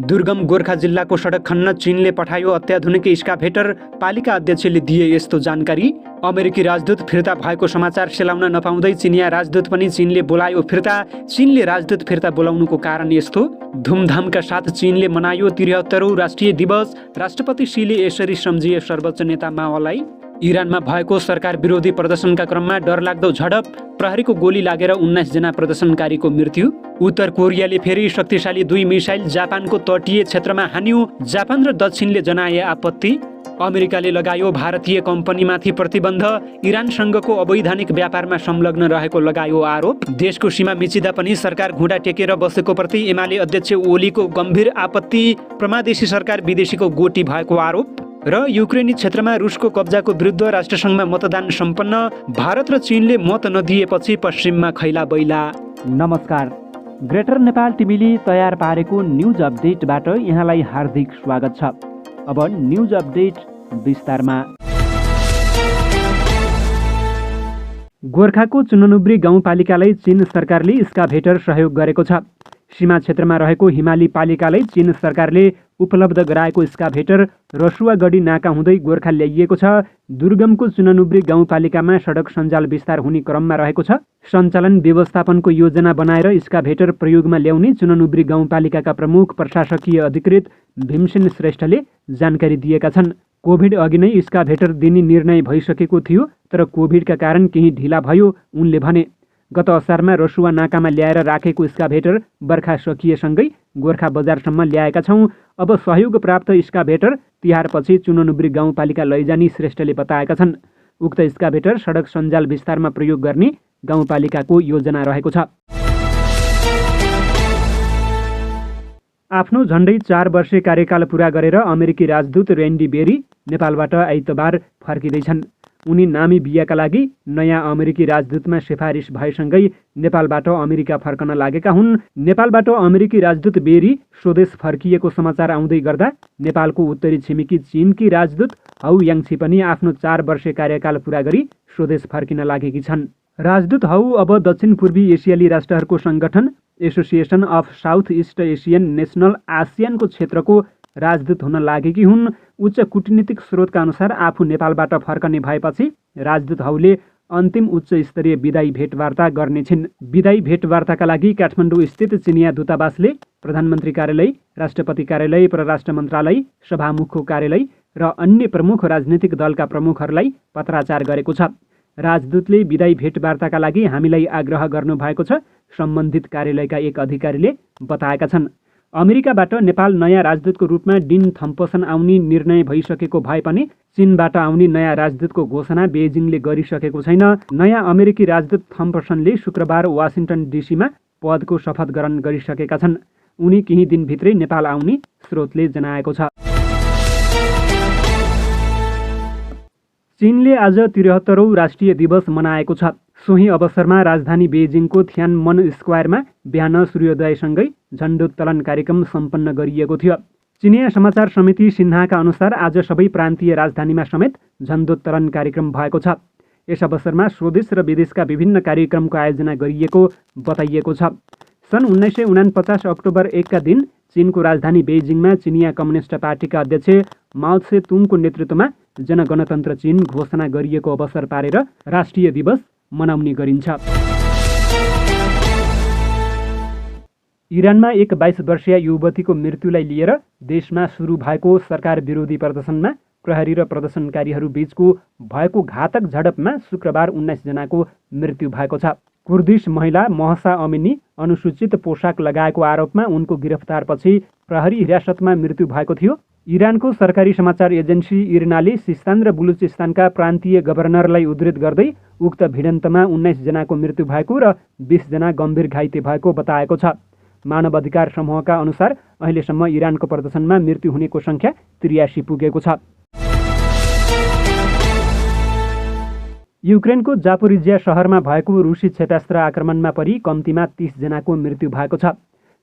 दुर्गम गोर्खा जिल्लाको सडक खन्न चीनले पठायो अत्याधुनिक स्काभेटर, पालिका अध्यक्षले दिए यस्तो जानकारी। अमेरिकी राजदूत फिर्ता भएको समाचार सेलाउन नपाउँदै चिनिया राजदूत पनि चीनले बोलायो फिर्ता। चीनले राजदूत फिर्ता बोलाउनुको कारण यस्तो। धुमधामका साथ चीनले मनायो 73औं राष्ट्रिय दिवस। राष्ट्रपति शीले यसरी सम्झिए सर्वोच्च नेता माओलाई। इरानमा भएको सरकार विरोधी प्रदर्शनका क्रममा डरलाग्दो झडप, प्रहरीको गोली लागेर 19 जना प्रदर्शनकारीको मृत्यु। उत्तर कोरियाले फेरि शक्तिशाली 2 मिसाइल जापानको तटीय क्षेत्रमा हान्यो। जापान र दक्षिणले जनाए आपत्ति। अमेरिकाले लगायो भारतीय कम्पनीमाथि प्रतिबन्ध। इरानसँगको अवैधानिक व्यापारमा संलग्न रहेको लगायो आरोप। देशको सीमा मिचिँदा पनि सरकार घुँडा टेकेर बसेको प्रति एमाले अध्यक्ष ओलीको गम्भीर आपत्ति। प्रमादेशी सरकार विदेशीको गोटी भएको आरोप। र युक्रेनी क्षेत्रमा रुसको कब्जाको विरुद्ध राष्ट्रसङ्घमा मतदान सम्पन्न। भारत र चीनले मत नदिएपछि पश्चिममा खैला बैला। नमस्कार, ग्रेटर नेपाल टिभीले तयार पारेको न्युज अपडेटबाट यहाँलाई हार्दिक स्वागत छ। अब न्युज अपडेट विस्तारमा। गोर्खाको चुननुब्री गाउँपालिकालाई चीन सरकारले स्काभेटर सहयोग गरेको छ। सीमा क्षेत्रमा रहेको हिमाली पालिकालाई चीन सरकारले उपलब्ध गराएको स्काभेटर रसुवागढी नाका हुँदै गोर्खा ल्याइएको छ। दुर्गमको चुननुब्री गाउँपालिकामा सडक सञ्जाल विस्तार हुने क्रममा रहेको छ। सञ्चालन व्यवस्थापनको योजना बनाएर स्काभेटर प्रयोगमा ल्याउने चुननुब्री गाउँपालिकाका प्रमुख प्रशासकीय अधिकृत भीमसेन श्रेष्ठले जानकारी दिएका छन्। कोभिड अघि नै स्काभेटर दिने निर्णय भइसकेको थियो, तर कोभिडका कारण केही ढिला भयो उनले भने। गत असारमा रसुवा नाकामा ल्याएर राखेको स्काभेटर बर्खा सकिएसँगै गोर्खा बजारसम्म ल्याएका छौँ। अब सहयोग प्राप्त स्काभेटर तिहारपछि चुननुब्री गाउँपालिका लैजाने श्रेष्ठले बताएका छन्। उक्त स्काभेटर सडक सञ्जाल विस्तारमा प्रयोग गर्ने गाउँपालिकाको योजना रहेको छ। आफ्नो झन्डै 4 वर्षे कार्यकाल पूरा गरेर अमेरिकी राजदूत रेन्डी बेरी नेपालबाट आइतबार फर्किँदैछन्। उनी नामिबियाका लागि नयाँ अमेरिकी राजदूतमा सिफारिस भएसँगै नेपालबाट अमेरिका फर्कन लागेका हुन्। नेपालबाट अमेरिकी राजदूत बेरी स्वदेश फर्किएको समाचार आउँदै गर्दा नेपालको उत्तरी छिमेकी चीनकी राजदूत हाउ याङछी पनि आफ्नो 4 वर्षे कार्यकाल पूरा गरी स्वदेश फर्किन लागेकी छन्। राजदूत हाउ अब दक्षिण पूर्वी एसियाली राष्ट्रहरूको सङ्गठन association of south east Asian national आसियानको क्षेत्रको राजदूत हुन लागेकी हुन्। उच्च कूटनीतिक स्रोतका अनुसार आफू नेपालबाट फर्कने भएपछि राजदूत हाउले अन्तिम उच्च स्तरीय विदायी भेटवार्ता गर्नेछिन्। विदायी भेटवार्ताका लागि काठमाडौँ स्थित चिनिया दूतावासले प्रधानमन्त्री कार्यालय, राष्ट्रपति कार्यालय, परराष्ट्र मन्त्रालय, सभामुखको कार्यालय र अन्य प्रमुख राजनीतिक दलका प्रमुखहरूलाई पत्राचार गरेको छ। राजदूतले विदायी भेटवार्ताका लागि हामीलाई आग्रह गर्नुभएको छ, सम्बन्धित कार्यालयका एक अधिकारीले बताएका छन्। अमेरिकाबाट नेपाल नयाँ राजदूतको रूपमा डिन थम्पसन आउने निर्णय भइसकेको भए पनि चीनबाट आउने नयाँ राजदूतको घोषणा बेजिङले गरिसकेको छैन। नयाँ अमेरिकी राजदूत थम्पसनले शुक्रबार वासिङ्टन डिसीमा पदको शपथ ग्रहण गरिसकेका छन्। उनी केही दिनभित्रै नेपाल आउने स्रोतले जनाएको छ। चीनले आज 73औं राष्ट्रिय दिवस मनाएको छ। सोही अवसरमा राजधानी बेजिङको थियानमन स्क्वायरमा बिहान सूर्योदयसँगै झण्डोत्तोलन कार्यक्रम सम्पन्न गरिएको थियो। चिनिया समाचार समिति सिन्हाका अनुसार आज सबै प्रान्तीय राजधानीमा समेत झण्डोत्तोलन कार्यक्रम भएको छ। यस अवसरमा स्वदेश र विदेशका विभिन्न कार्यक्रमको आयोजना गरिएको बताइएको छ। सन् 1949 अक्टोबर 1 का दिन चीनको राजधानी बेजिङमा चिनिया कम्युनिस्ट पार्टीका अध्यक्ष माओ त्से तुङको नेतृत्वमा जनगणतन्त्र चीन घोषणा गरिएको अवसर पारेर राष्ट्रिय दिवस मनाउने गरिन्छ। इरानमा एक 22 वर्षीय युवतीको मृत्युलाई लिएर देशमा सुरु भएको सरकार विरोधी प्रदर्शनमा प्रहरी र प्रदर्शनकारीहरू बीचको भएको घातक झडपमा शुक्रबार 19 जनाको मृत्यु भएको छ। कुर्दिश महिला महसा अमिनी अनुसूचित पोसाक लगाएको आरोपमा उनको गिरफ्तारपछि प्रहरी हिरासतमा मृत्यु भएको थियो। इरानको सरकारी समाचार एजेन्सी इर्नाले सिस्तान र बलुचिस्तानका प्रान्तीय गभर्नरलाई उद्धृत गर्दै उक्त भिडन्तमा 19 जनाको मृत्यु भएको र 20 जना गम्भीर घाइते भएको बताएको छ। मानव अधिकार समूहका अनुसार अहिलेसम्म इरानको प्रदर्शनमा मृत्यु हुनेको सङ्ख्या 83 पुगेको छ। युक्रेनको जापोरिजिया शहरमा भएको रुसी क्षेपणास्त्र आक्रमणमा परि कम्तीमा 30 जनाको मृत्यु भएको छ।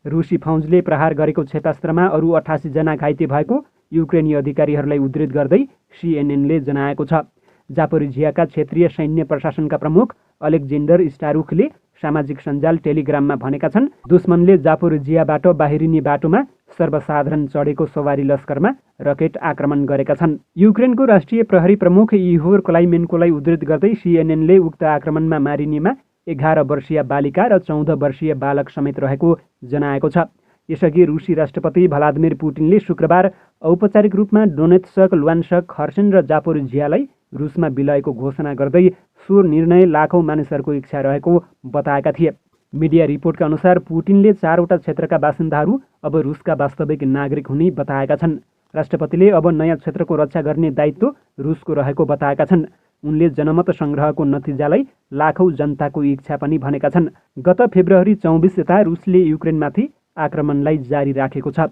रुसी फौजले प्रहार गरेको क्षेपणास्त्रमा अरू 88 जना घाइते भएको युक्रेनी अधिकारीहरूलाई उद्धृत गर्दै सिएनएनले जनाएको छ। जापोरिजियाका क्षेत्रीय सैन्य प्रशासनका प्रमुख अलेक्जेन्डर स्टारुखले सामाजिक सञ्जाल टेलिग्राममा भनेका छन्, दुश्मनले जापोरिजियाबाट बाहिरिने बाटोमा सर्वसाधारण चढेको सवारी लस्करमा रकेट आक्रमण गरेका छन्। युक्रेनको राष्ट्रिय प्रहरी प्रमुख इहोर क्लाइमेन्कोलाई उद्धृत गर्दै CNN ले उक्त आक्रमणमा मारिनेमा 11 वर्षीय बालिका र 14 वर्षीय बालक समेत रहेको जनाएको छ। यसअघि रुसी राष्ट्रपति भ्लादिमिर पुटिनले शुक्रबार औपचारिक रूपमा डोनेत्स्क, लुहान्स्क, खर्सन र जापोरिझियालाई रुसमा विलयको घोषणा गर्दै सो निर्णय लाखौँ मानिसहरूको इच्छा रहेको बताएका थिए। मिडिया रिपोर्टका अनुसार पुटिनले 4वटा क्षेत्रका बासिन्दाहरू अब रुसका वास्तविक नागरिक हुने बताएका छन्। राष्ट्रपतिले अब नयाँ क्षेत्रको रक्षा गर्ने दायित्व रुसको रहेको बताएका छन्। उनले जनमत सङ्ग्रहको नतिजालाई लाखौँ जनताको इच्छा पनि भनेका छन्। गत फेब्रुअरी 24 यता रुसले युक्रेनमाथि आक्रमणलाई जारी राखेको छ।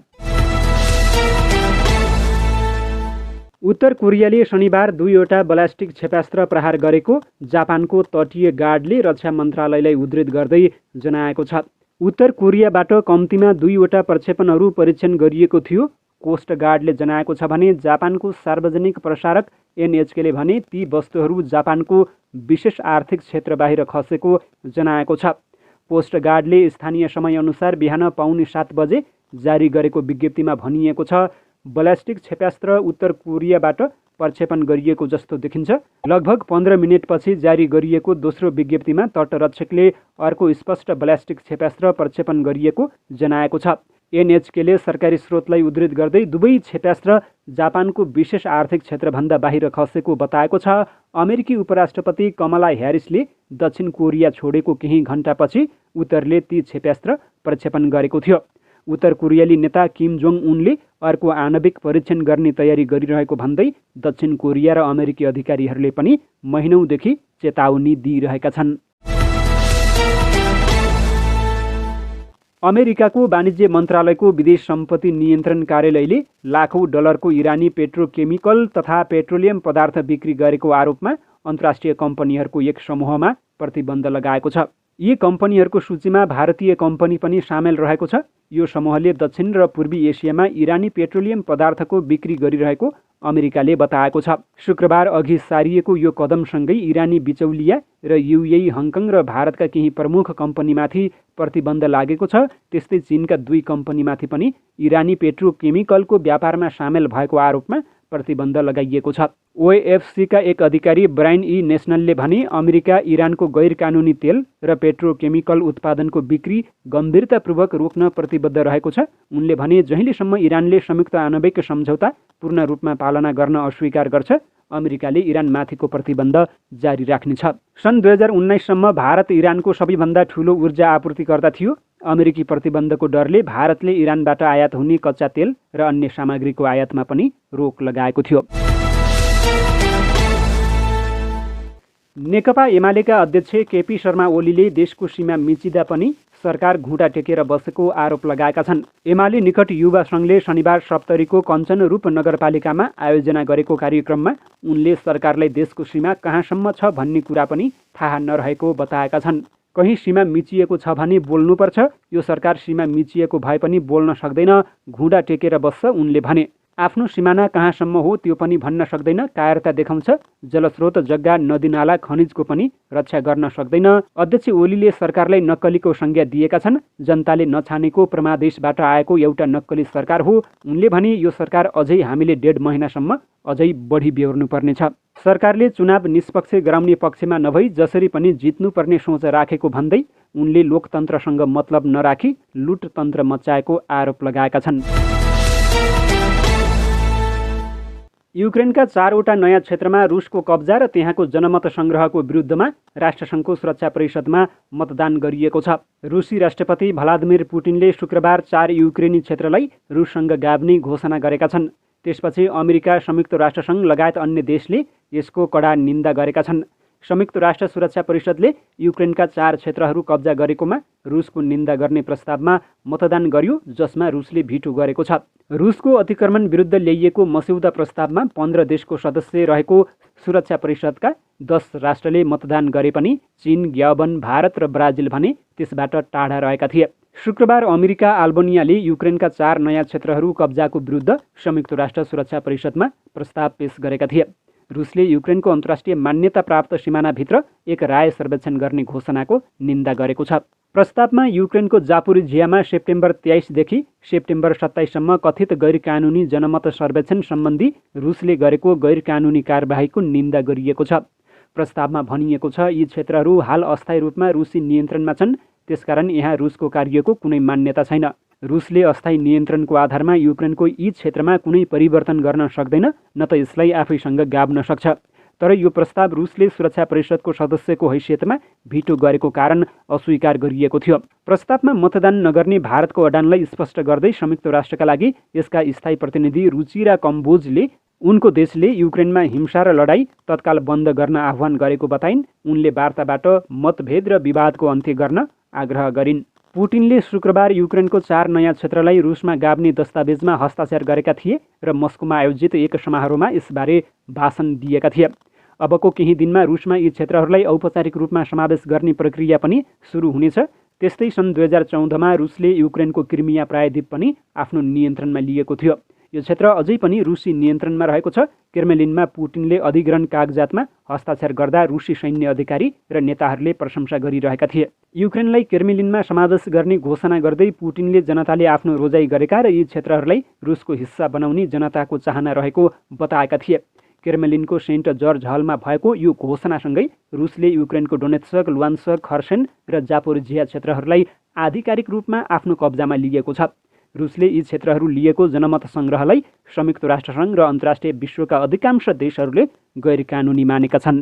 उत्तर कोरियाले शनिबार 2वटा ब्यालिस्टिक क्षेपास्त्र प्रहार गरेको जापानको तटीय गार्डले रक्षा मन्त्रालयलाई उद्धृत गर्दै जनाएको छ। उत्तर कोरियाबाट कम्तीमा 2वटा प्रक्षेपणहरू परीक्षण गरिएको थियो। कोस्ट गार्डले जनाएको छ भने जापानको सार्वजनिक प्रसारक NHK ले भने ती वस्तुहरू जापानको विशेष आर्थिक क्षेत्र बाहिर खसेको जनाएको छ। कोस्ट गार्डले स्थानीय समयअनुसार बिहान 6:45 बजे जारी गरेको विज्ञप्तिमा भनिएको छ, ब्यालिस्टिक क्षेपास्त्र उत्तर कोरियाबाट प्रक्षेपण गरिएको जस्तो देखिन्छ। लगभग 15 मिनेटपछि जारी गरिएको दोस्रो विज्ञप्तिमा तटरक्षकले अर्को स्पष्ट ब्यालिस्टिक क्षेपास्त्र प्रक्षेपण गरिएको जनाएको छ। NHK ले सरकारी स्रोतलाई उद्धृत गर्दै दुवै क्षेपास्त्र जापानको विशेष आर्थिक क्षेत्रभन्दा बाहिर खसेको बताएको छ। अमेरिकी उपराष्ट्रपति कमला ह्यारिसले दक्षिण कोरिया छोडेको केही घण्टापछि उत्तरले ती क्षेपास्त्र प्रक्षेपण गरेको थियो। उत्तर कोरियाली नेता किम जोङ उनले अर्को आणविक परीक्षण गर्ने तयारी गरिरहेको भन्दै दक्षिण कोरिया र अमेरिकी अधिकारीहरूले पनि महिनौदेखि चेतावनी दिइरहेका छन्। अमेरिकाको वाणिज्य मन्त्रालयको विदेश सम्पत्ति नियन्त्रण कार्यालयले लाखौँ डलरको इरानी पेट्रोकेमिकल तथा पेट्रोलियम पदार्थ बिक्री गरेको आरोपमा अन्तर्राष्ट्रिय कम्पनीहरूको एक समूहमा प्रतिबन्ध लगाएको छ। यी कम्पनीहरूको सूचीमा भारतीय कम्पनी पनि सामेल रहेको छ। यो समूहले दक्षिण र पूर्वी एसियामा इरानी पेट्रोलियम पदार्थको बिक्री गरिरहेको अमेरिकाले बताएको छ। शुक्रबार अघि सारिएको यो कदमसँगै इरानी बिचौलिया र UAE, हङकङ र भारतका केही प्रमुख कम्पनीमाथि प्रतिबन्ध लागेको छ। त्यस्तै चीनका 2 कम्पनीमाथि पनि इरानी पेट्रोकेमिकलको व्यापारमा सामेल भएको आरोपमा प्रतिबन्ध लगाइएको छ। OAFC का एक अधिकारी ब्रायन नेसनलले भने अमेरिका इरानको गैर कानुनी तेल र पेट्रोकेमिकल उत्पादनको बिक्री गम्भीरतापूर्वक रोक्न प्रतिबद्ध रहेको छ। उनले भने जहिलेसम्म इरानले संयुक्त आणविक सम्झौता पूर्ण रूपमा पालना गर्न अस्वीकार गर्छ, अमेरिकाले इरानमाथिको प्रतिबन्ध जारी राख्नेछ। सन् 2019 सम्म भारत इरानको सबैभन्दा ठूलो ऊर्जा आपूर्तिकर्ता थियो। अमेरिकी प्रतिबन्धको डरले भारतले इरानबाट आयात हुने कच्चा तेल र अन्य सामग्रीको आयातमा पनि रोक लगाएको थियो। नेकपा एमालेका अध्यक्ष KP शर्मा ओलीले देशको सीमा मिचिँदा पनि सरकार घुँडा टेकेर बसेको आरोप लगाएका छन्। एमाले निकट युवा सङ्घले शनिबार सप्तरीको कञ्चनरूप नगरपालिकामा आयोजना गरेको कार्यक्रममा उनले सरकारलाई देशको सीमा कहाँसम्म छ भन्ने कुरा पनि थाहा नरहेको बताएका छन्। कहीँ सीमा मिचिएको छ भने बोल्नुपर्छ, यो सरकार सीमा मिचिएको भए पनि बोल्न सक्दैन, घुँडा टेकेर बस्छ उनले भने। आफ्नो सिमाना कहाँसम्म हो त्यो पनि भन्न सक्दैन, कायरता देखाउँछ, जलस्रोत, जग्गा, नदीनाला, खनिजको पनि रक्षा गर्न सक्दैन। अध्यक्ष ओलीले सरकारलाई नक्कलीको संज्ञा दिएका छन्। जनताले नछानेको प्रमादेशबाट आएको एउटा नक्कली सरकार हो उनले भने। यो सरकार अझै हामीले 1.5 महिनासम्म अझै बढी बेहोर्नु पर्नेछ। सरकारले चुनाव निष्पक्ष गराउने पक्षमा नभई जसरी पनि जित्नुपर्ने सोच राखेको भन्दै उनले लोकतन्त्रसँग मतलब नराखी लुटतन्त्र मचाएको आरोप लगाएका छन्। युक्रेनका 4वटा नयाँ क्षेत्रमा रुसको कब्जा र त्यहाँको जनमत सङ्ग्रहको विरुद्धमा राष्ट्रसङ्घको सुरक्षा परिषदमा मतदान गरिएको छ। रुसी राष्ट्रपति भ्लादिमिर पुटिनले शुक्रबार 4 युक्रेनी क्षेत्रलाई रुससँग गाभ्ने घोषणा गरेका छन्। त्यसपछि अमेरिका, संयुक्त राष्ट्रसङ्घ लगायत अन्य देशले यसको कडा निन्दा गरेका छन्। संयुक्त राष्ट्र सुरक्षा परिषदले युक्रेनका 4 क्षेत्रहरू कब्जा गरेकोमा रुसको निन्दा गर्ने प्रस्तावमा मतदान गर्यो, जसमा रुसले भिटो गरेको छ। रुसको अतिक्रमण विरुद्ध ल्याइएको मस्यौदा प्रस्तावमा 15 देशको सदस्य रहेको सुरक्षा परिषदका 10 राष्ट्रले मतदान गरे पनि चीन, ग्याबन, भारत र ब्राजिल भने त्यसबाट टाढा रहेका थिए। शुक्रबार अमेरिका, अल्बानियाले युक्रेनका 4 नयाँ क्षेत्रहरू कब्जाको विरुद्ध संयुक्त राष्ट्र सुरक्षा परिषदमा प्रस्ताव पेश गरेका थिए। रुसले युक्रेनको अन्तर्राष्ट्रिय मान्यता प्राप्त सिमानाभित्र एक राय सर्वेक्षण गर्ने घोषणाको निन्दा गरेको छ। प्रस्तावमा युक्रेनको जापोरिझियामा सेप्टेम्बर 23 देखि सेप्टेम्बर 27 सम्म कथित गैरकानुनी जनमत सर्वेक्षण सम्बन्धी रुसले गरेको गैरकानुनी कारबाहीको निन्दा गरिएको छ। प्रस्तावमा भनिएको छ, यी क्षेत्रहरू हाल अस्थायी रूपमा रुसी नियन्त्रणमा छन्, त्यसकारण यहाँ रुसको कार्यको कुनै मान्यता छैन। रुसले अस्थायी नियन्त्रणको आधारमा युक्रेनको यी क्षेत्रमा कुनै परिवर्तन गर्न सक्दैन, न त यसलाई आफैसँग गाभ्न सक्छ। तर यो प्रस्ताव रुसले सुरक्षा परिषदको सदस्यको हैसियतमा भिटो गरेको कारण अस्वीकार गरिएको थियो। प्रस्तावमा मतदान नगर्ने भारतको अडानलाई स्पष्ट गर्दै संयुक्त राष्ट्रका लागि यसका स्थायी प्रतिनिधि रुचिरा कम्बोजले उनको देशले युक्रेनमा हिंसा र लडाईँ तत्काल बन्द गर्न आह्वान गरेको बताइन्। उनले वार्ताबाट मतभेद र विवादको अन्त्य गर्न आग्रह गरिन्। पुटिनले शुक्रबार युक्रेनको 4 नयाँ क्षेत्रलाई रुसमा गाभ्ने दस्तावेजमा हस्ताक्षर गरेका थिए र मस्कोमा आयोजित एक समारोहमा यसबारे भाषण दिएका थिए। अबको केही दिनमा रुसमा यी क्षेत्रहरूलाई औपचारिक रूपमा समावेश गर्ने प्रक्रिया पनि सुरु हुनेछ। त्यस्तै सन् 2014मा रुसले युक्रेनको क्रिमिया प्रायद्वीप पनि आफ्नो नियन्त्रणमा लिएको थियो। यो क्षेत्र अझै पनि रुसी नियन्त्रणमा रहेको छ। क्रेमलिनमा पुटिनले अधिग्रहण कागजातमा हस्ताक्षर गर्दा रुसी सैन्य अधिकारी र नेताहरूले प्रशंसा गरिरहेका थिए। युक्रेनलाई क्रेमलिनमा समावेश गर्ने घोषणा गर्दै पुटिनले जनताले आफ्नो रोजाइ गरेका र यी क्षेत्रहरूलाई रुसको हिस्सा बनाउने जनताको चाहना रहेको बताएका थिए। क्रेमलिनको सेन्ट जर्ज हलमा भएको यो घोषणासँगै रुसले युक्रेनको डोनेत्स्क, लुहान्स्क, खर्सन र जापोरिझिया क्षेत्रहरूलाई आधिकारिक रूपमा आफ्नो कब्जामा लिएको छ। रुसले यी क्षेत्रहरू लिएको जनमत सङ्ग्रहलाई संयुक्त राष्ट्रसङ्घ र अन्तर्राष्ट्रिय विश्वका अधिकांश देशहरूले गैरकानुनी मानेका छन्।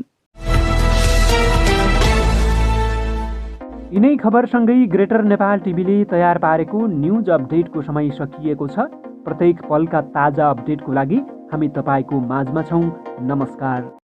यिनै खबरसँगै ग्रेटर नेपाल टिभीले तयार पारेको न्युज अपडेटको समय सकिएको छ। प्रत्येक पलका ताजा अपडेटको लागि हामी तपाईँको माझमा छौँ। नमस्कार।